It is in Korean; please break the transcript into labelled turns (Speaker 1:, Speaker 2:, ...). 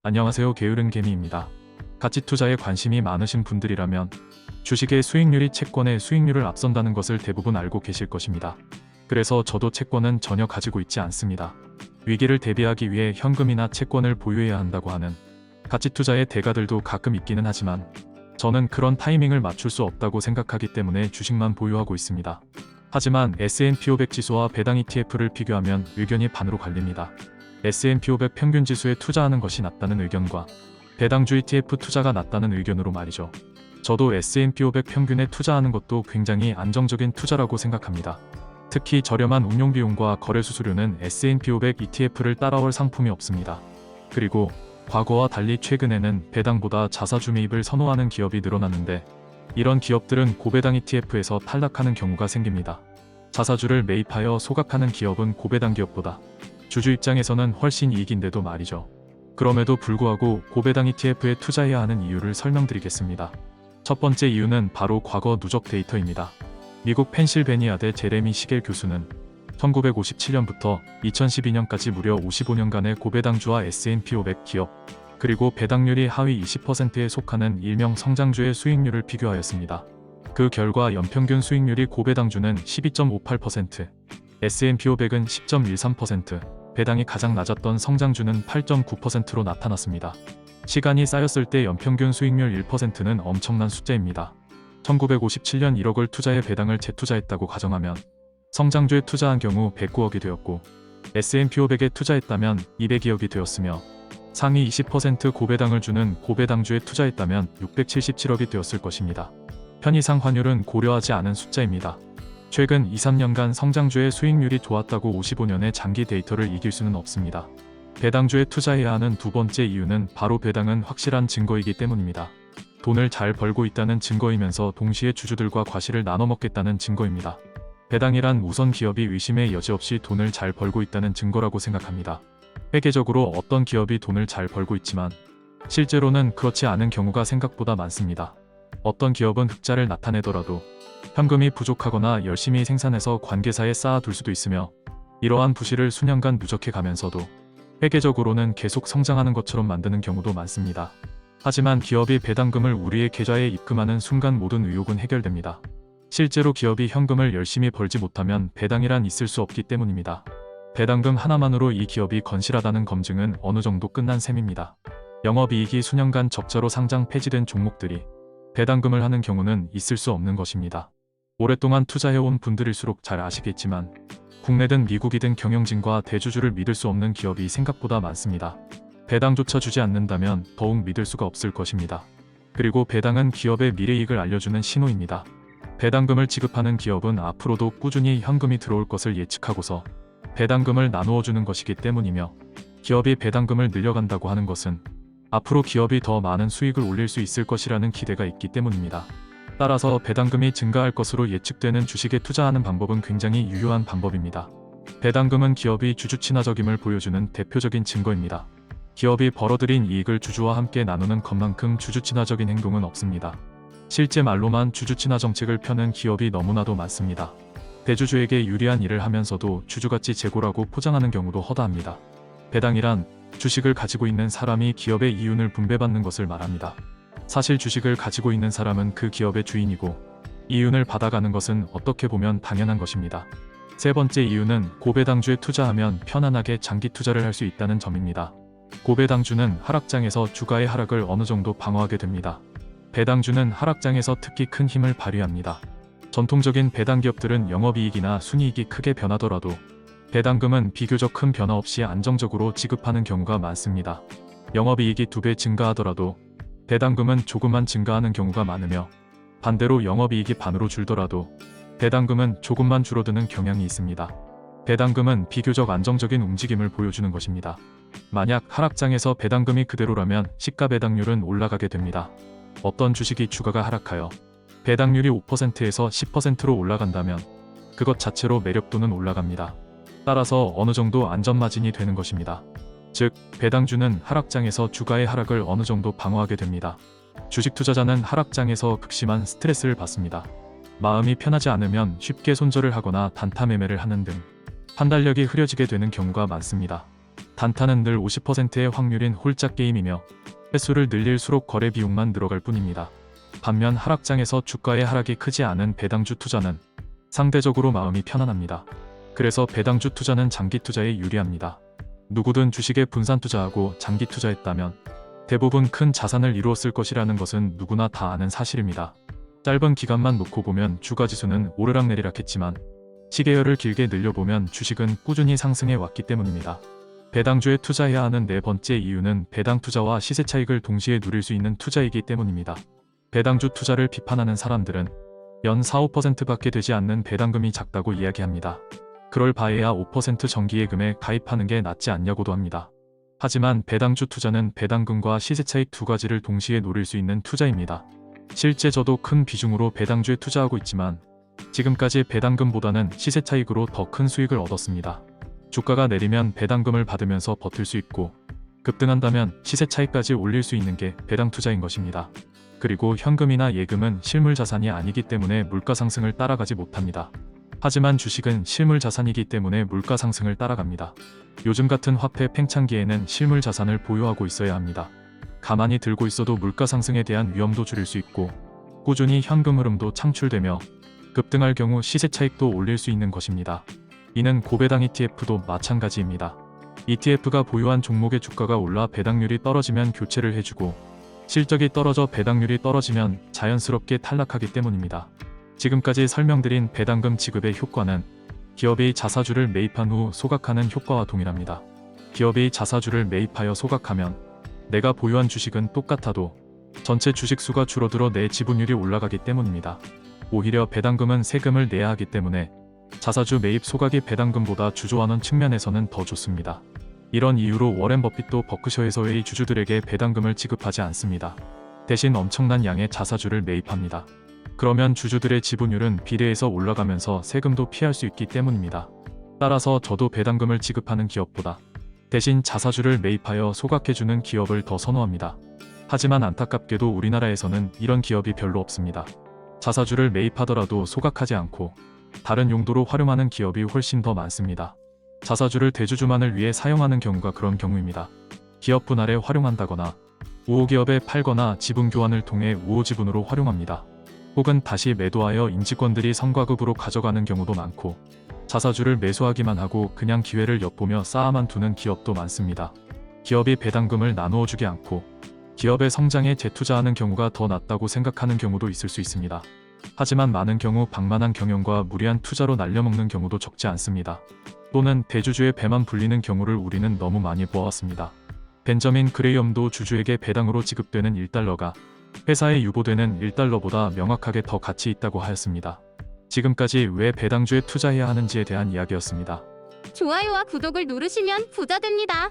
Speaker 1: 안녕하세요. 게으른 개미입니다. 가치 투자에 관심이 많으신 분들이라면 주식의 수익률이 채권의 수익률을 앞선다는 것을 대부분 알고 계실 것입니다. 그래서 저도 채권은 전혀 가지고 있지 않습니다. 위기를 대비하기 위해 현금이나 채권을 보유해야 한다고 하는 가치 투자의 대가들도 가끔 있기는 하지만 저는 그런 타이밍을 맞출 수 없다고 생각하기 때문에 주식만 보유하고 있습니다. 하지만 S&P 500 지수와 배당 ETF를 비교하면 의견이 반으로 갈립니다. S&P 500 평균 지수에 투자하는 것이 낫다는 의견과 배당주 ETF 투자가 낫다는 의견으로 말이죠. 저도 S&P 500 평균에 투자하는 것도 굉장히 안정적인 투자라고 생각합니다. 특히 저렴한 운용비용과 거래수수료는 S&P 500 ETF를 따라올 상품이 없습니다. 그리고 과거와 달리 최근에는 배당보다 자사주 매입을 선호하는 기업이 늘어났는데 이런 기업들은 고배당 ETF에서 탈락하는 경우가 생깁니다. 자사주를 매입하여 소각하는 기업은 고배당 기업보다 주주 입장에서는 훨씬 이익인데도 말이죠. 그럼에도 불구하고 고배당 ETF에 투자해야 하는 이유를 설명드리겠습니다. 첫 번째 이유는 바로 과거 누적 데이터입니다. 미국 펜실베니아대 제레미 시겔 교수는 1957년부터 2012년까지 무려 55년간의 고배당주와 S&P 500 기업, 그리고 배당률이 하위 20%에 속하는 일명 성장주의 수익률을 비교하였습니다. 그 결과 연평균 수익률이 고배당주는 12.58%, S&P 500은 10.13%, 배당이 가장 낮았던 성장주는 8.9%로 나타났습니다. 시간이 쌓였을 때 연평균 수익률 1%는 엄청난 숫자입니다. 1957년 1억을 투자해 배당을 재투자했다고 가정하면 성장주에 투자한 경우 109억이 되었고 S&P 500에 투자했다면 202억이 되었으며 상위 20% 고배당을 주는 고배당주에 투자했다면 677억이 되었을 것입니다. 편의상 환율은 고려하지 않은 숫자입니다. 최근 2-3년간 성장주의 수익률이 좋았다고 55년의 장기 데이터를 이길 수는 없습니다. 배당주에 투자해야 하는 두 번째 이유는 바로 배당은 확실한 증거이기 때문입니다. 돈을 잘 벌고 있다는 증거이면서 동시에 주주들과 과실을 나눠 먹겠다는 증거입니다. 배당이란 우선 기업이 의심의 여지 없이 돈을 잘 벌고 있다는 증거라고 생각합니다. 회계적으로 어떤 기업이 돈을 잘 벌고 있지만 실제로는 그렇지 않은 경우가 생각보다 많습니다. 어떤 기업은 흑자를 나타내더라도 현금이 부족하거나 열심히 생산해서 관계사에 쌓아둘 수도 있으며 이러한 부실을 수년간 누적해 가면서도 회계적으로는 계속 성장하는 것처럼 만드는 경우도 많습니다. 하지만 기업이 배당금을 우리의 계좌에 입금하는 순간 모든 의혹은 해결됩니다. 실제로 기업이 현금을 열심히 벌지 못하면 배당이란 있을 수 없기 때문입니다. 배당금 하나만으로 이 기업이 건실하다는 검증은 어느 정도 끝난 셈입니다. 영업이익이 수년간 적자로 상장 폐지된 종목들이 배당금을 하는 경우는 있을 수 없는 것입니다. 오랫동안 투자해온 분들일수록 잘 아시겠지만 국내든 미국이든 경영진과 대주주를 믿을 수 없는 기업이 생각보다 많습니다. 배당조차 주지 않는다면 더욱 믿을 수가 없을 것입니다. 그리고 배당은 기업의 미래이익을 알려주는 신호입니다. 배당금을 지급하는 기업은 앞으로도 꾸준히 현금이 들어올 것을 예측하고서 배당금을 나누어 주는 것이기 때문이며 기업이 배당금을 늘려간다고 하는 것은 앞으로 기업이 더 많은 수익을 올릴 수 있을 것이라는 기대가 있기 때문입니다. 따라서 배당금이 증가할 것으로 예측되는 주식에 투자하는 방법은 굉장히 유효한 방법입니다. 배당금은 기업이 주주 친화적임을 보여주는 대표적인 증거입니다. 기업이 벌어들인 이익을 주주와 함께 나누는 것만큼 주주 친화적인 행동은 없습니다. 실제 말로만 주주 친화 정책을 펴는 기업이 너무나도 많습니다. 대주주에게 유리한 일을 하면서도 주주가치 제고라고 포장하는 경우도 허다합니다. 배당이란 주식을 가지고 있는 사람이 기업의 이윤을 분배받는 것을 말합니다. 사실 주식을 가지고 있는 사람은 그 기업의 주인이고 이윤을 받아가는 것은 어떻게 보면 당연한 것입니다. 세 번째 이유는 고배당주에 투자하면 편안하게 장기 투자를 할 수 있다는 점입니다. 고배당주는 하락장에서 주가의 하락을 어느 정도 방어하게 됩니다. 배당주는 하락장에서 특히 큰 힘을 발휘합니다. 전통적인 배당 기업들은 영업이익이나 순이익이 크게 변하더라도 배당금은 비교적 큰 변화 없이 안정적으로 지급하는 경우가 많습니다. 영업이익이 2배 증가하더라도 배당금은 조금만 증가하는 경우가 많으며 반대로 영업이익이 반으로 줄더라도 배당금은 조금만 줄어드는 경향이 있습니다. 배당금은 비교적 안정적인 움직임을 보여주는 것입니다. 만약 하락장에서 배당금이 그대로라면 시가 배당률은 올라가게 됩니다. 어떤 주식이 주가가 하락하여 배당률이 5%에서 10%로 올라간다면 그것 자체로 매력도는 올라갑니다. 따라서 어느 정도 안전마진이 되는 것입니다. 즉, 배당주는 하락장에서 주가의 하락을 어느 정도 방어하게 됩니다. 주식 투자자는 하락장에서 극심한 스트레스를 받습니다. 마음이 편하지 않으면 쉽게 손절을 하거나 단타 매매를 하는 등 판단력이 흐려지게 되는 경우가 많습니다. 단타는 늘 50%의 확률인 홀짝 게임이며 횟수를 늘릴수록 거래 비용만 늘어갈 뿐입니다. 반면 하락장에서 주가의 하락이 크지 않은 배당주 투자는 상대적으로 마음이 편안합니다. 그래서 배당주 투자는 장기 투자에 유리합니다. 누구든 주식에 분산 투자하고 장기 투자했다면 대부분 큰 자산을 이루었을 것이라는 것은 누구나 다 아는 사실입니다. 짧은 기간만 놓고 보면 주가지수는 오르락내리락 했지만 시계열을 길게 늘려보면 주식은 꾸준히 상승해 왔기 때문입니다. 배당주에 투자해야 하는 네 번째 이유는 배당 투자와 시세 차익을 동시에 누릴 수 있는 투자이기 때문입니다. 배당주 투자를 비판하는 사람들은 연 4~5%밖에 되지 않는 배당금이 작다고 이야기합니다. 그럴 바에야 5% 정기예금에 가입하는 게 낫지 않냐고도 합니다. 하지만 배당주 투자는 배당금과 시세 차익 두 가지를 동시에 노릴 수 있는 투자입니다. 실제 저도 큰 비중으로 배당주에 투자하고 있지만 지금까지 배당금보다는 시세 차익으로 더 큰 수익을 얻었습니다. 주가가 내리면 배당금을 받으면서 버틸 수 있고 급등한다면 시세 차익까지 올릴 수 있는 게 배당 투자인 것입니다. 그리고 현금이나 예금은 실물 자산이 아니기 때문에 물가 상승을 따라가지 못합니다. 하지만 주식은 실물 자산이기 때문에 물가 상승을 따라갑니다. 요즘 같은 화폐 팽창기에는 실물 자산을 보유하고 있어야 합니다. 가만히 들고 있어도 물가 상승에 대한 위험도 줄일 수 있고 꾸준히 현금 흐름도 창출되며 급등할 경우 시세 차익도 올릴 수 있는 것입니다. 이는 고배당 ETF도 마찬가지입니다. ETF가 보유한 종목의 주가가 올라 배당률이 떨어지면 교체를 해주고 실적이 떨어져 배당률이 떨어지면 자연스럽게 탈락하기 때문입니다. 지금까지 설명드린 배당금 지급의 효과는 기업이 자사주를 매입한 후 소각하는 효과와 동일합니다. 기업이 자사주를 매입하여 소각하면 내가 보유한 주식은 똑같아도 전체 주식 수가 줄어들어 내 지분율이 올라가기 때문입니다. 오히려 배당금은 세금을 내야 하기 때문에 자사주 매입 소각이 배당금보다 주저하는 측면에서는 더 좋습니다. 이런 이유로 워렌 버핏도 버크셔에서의 주주들에게 배당금을 지급하지 않습니다. 대신 엄청난 양의 자사주를 매입합니다. 그러면 주주들의 지분율은 비례해서 올라가면서 세금도 피할 수 있기 때문입니다. 따라서 저도 배당금을 지급하는 기업보다 대신 자사주를 매입하여 소각해주는 기업을 더 선호합니다. 하지만 안타깝게도 우리나라에서는 이런 기업이 별로 없습니다. 자사주를 매입하더라도 소각하지 않고 다른 용도로 활용하는 기업이 훨씬 더 많습니다. 자사주를 대주주만을 위해 사용하는 경우가 그런 경우입니다. 기업 분할에 활용한다거나 우호기업에 팔거나 지분 교환을 통해 우호지분으로 활용합니다. 혹은 다시 매도하여 임직원들이 성과급으로 가져가는 경우도 많고 자사주를 매수하기만 하고 그냥 기회를 엿보며 쌓아만 두는 기업도 많습니다. 기업이 배당금을 나누어 주지 않고 기업의 성장에 재투자하는 경우가 더 낫다고 생각하는 경우도 있을 수 있습니다. 하지만 많은 경우 방만한 경영과 무리한 투자로 날려먹는 경우도 적지 않습니다. 또는 대주주의 배만 불리는 경우를 우리는 너무 많이 보아왔습니다. 벤저민 그레이엄도 주주에게 배당으로 지급되는 1달러가 회사에 유보되는 1달러보다 명확하게 더 가치 있다고 하였습니다. 지금까지 왜 배당주에 투자해야 하는지에 대한 이야기였습니다.
Speaker 2: 좋아요와 구독을 누르시면 부자 됩니다.